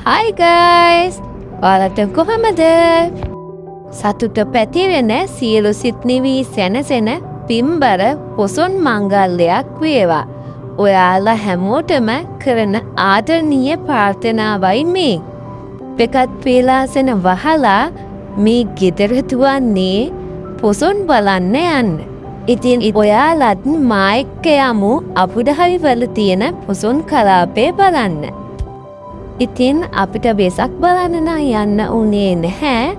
Hi guys! ඔයාලට කොහමද? සතුට පැතිරෙන සියලු සිත් නිවි සැනසෙන පින්බර පොසොන් මංගල්‍යයක් වේවා. ඔයාලා හැමෝටම කරන ආදරණීය ප්‍රාර්ථනාවයි මේ. පෙකත් පේලාසන වහලා මේ ගෙදර තුවන්නේ පොසොන් බලන්න යන්න. ඉතින් ඔයාලත් මා එක්ක යමු අබුදහවි වල තියෙන පොසොන් කලාපේ බලන්න. ඉතින් අපිට වෙසක් බලන්න නම් යන්න උනේ නැහැ.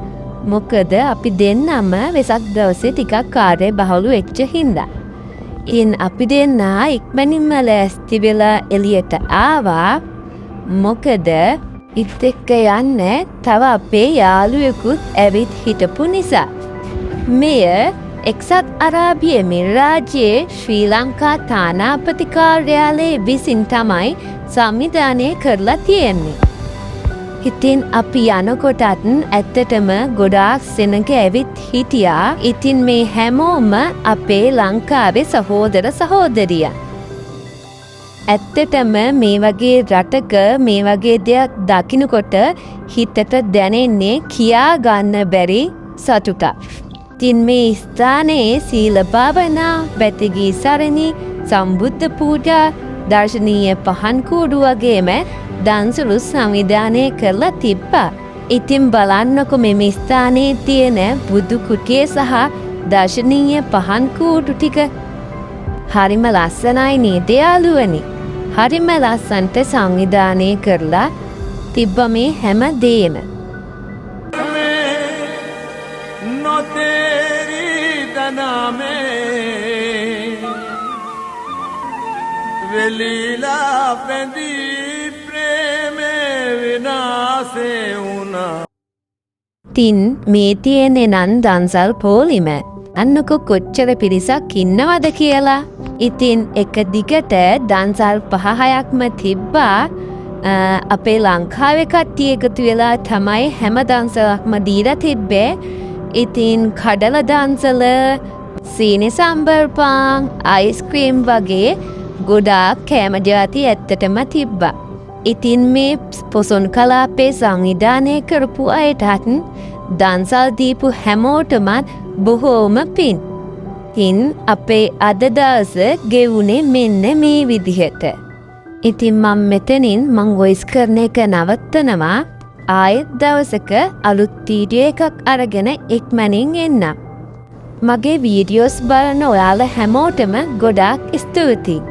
මොකද අපි දෙන්නම වෙසක් දවසේ ටිකක් කාර්ය බහුල වෙච්ච හින්දා. ඉතින් අපි දෙන්න ඉක්මනින්ම ලෑස්ති වෙලා එළියට ආවා. මොකද ඉත් එක්ක යන්න තව අපේ යාළුවෙකුත් ඇවිත් හිටපු නිසා. මෙය එක්සත් අරාබි එමිරාජ්‍යයේ ශ්‍රී ලංකා තානාපති කාර්යාලයේ විසින් තමයි සංවිධානය කරලා තියෙන්නේ. ඉතින් අපි යනකොටත් ඇත්තටම ගොඩාක් සෙනඟ ඇවිත් හිටියා. ඉතින් මේ හැමෝම අපේ ලංකාවේ සහෝදර සහෝදරියන්. ඇත්තටම මේ වගේ රටක මේ වගේ දෙයක් දකින්නකොට හිතට දැනෙන්නේ කියා ගන්න බැරි සතුටක්. ඉතින් මේ ස්ථානයේ සීල භාවනා, බැතිගී සරණි, සම්බුද්ධ පූජා, දර්ශනීය පහන් කූඩු වගේම දන්සුළු සංවිධානය කරලා තිබ්බා. ඉතින් බලන්නකො මෙම ස්ථානයේ තියෙන බුදු කුටිය සහ දර්ශනීය පහන් කූඩු ටික. හරිම ලස්සනයි නේද යාළුවනි? හරිම ලස්සනට සංවිධානය කරලා තිබ්බ මේ හැම දේම. වෙලීලා පැඳී ප්‍රේමේ විනාසේ වුණා. තින් මේ තියෙන්නේ නම් දන්සල් පොලිම. අන්නකො කොච්චර පිරිසක් ඉන්නවද කියලා. ඉතින් එක දිගට දන්සල් 5-6ක්ම තිබ්බා. අපේ ලංකාවේ කට්ටිය එකතු වෙලා තමයි හැම දන්සලක්ම දීලා තිබ්බේ. ඉතින් කඩල දන්සල, සීනි සම්බර් පාන්, අයිස්ක්‍රීම් වගේ ගොඩාක් කෑම ජාති ඇත්තටම තිබ්බා. ඉතින් මේ පොසොන් කලාපේ සංවිධානය කරපු අයටත් දන්සල් දීපු හැමෝටමත් බොහෝම පින්. ඉතින් අපේ අද දවස ගෙවුනේ මෙන්න මේ විදිහට. ඉතින් මම මෙතනින් වොයිස් කරන එක නවත්තනවා. ආයෙත් දවසක අලුත් වීඩියෝ එකක් අරගෙන ඉක්මනින් එන්නම්. මගේ වීඩියෝස් බලන ඔයාලා හැමෝටම ගොඩාක් ස්තුතියි.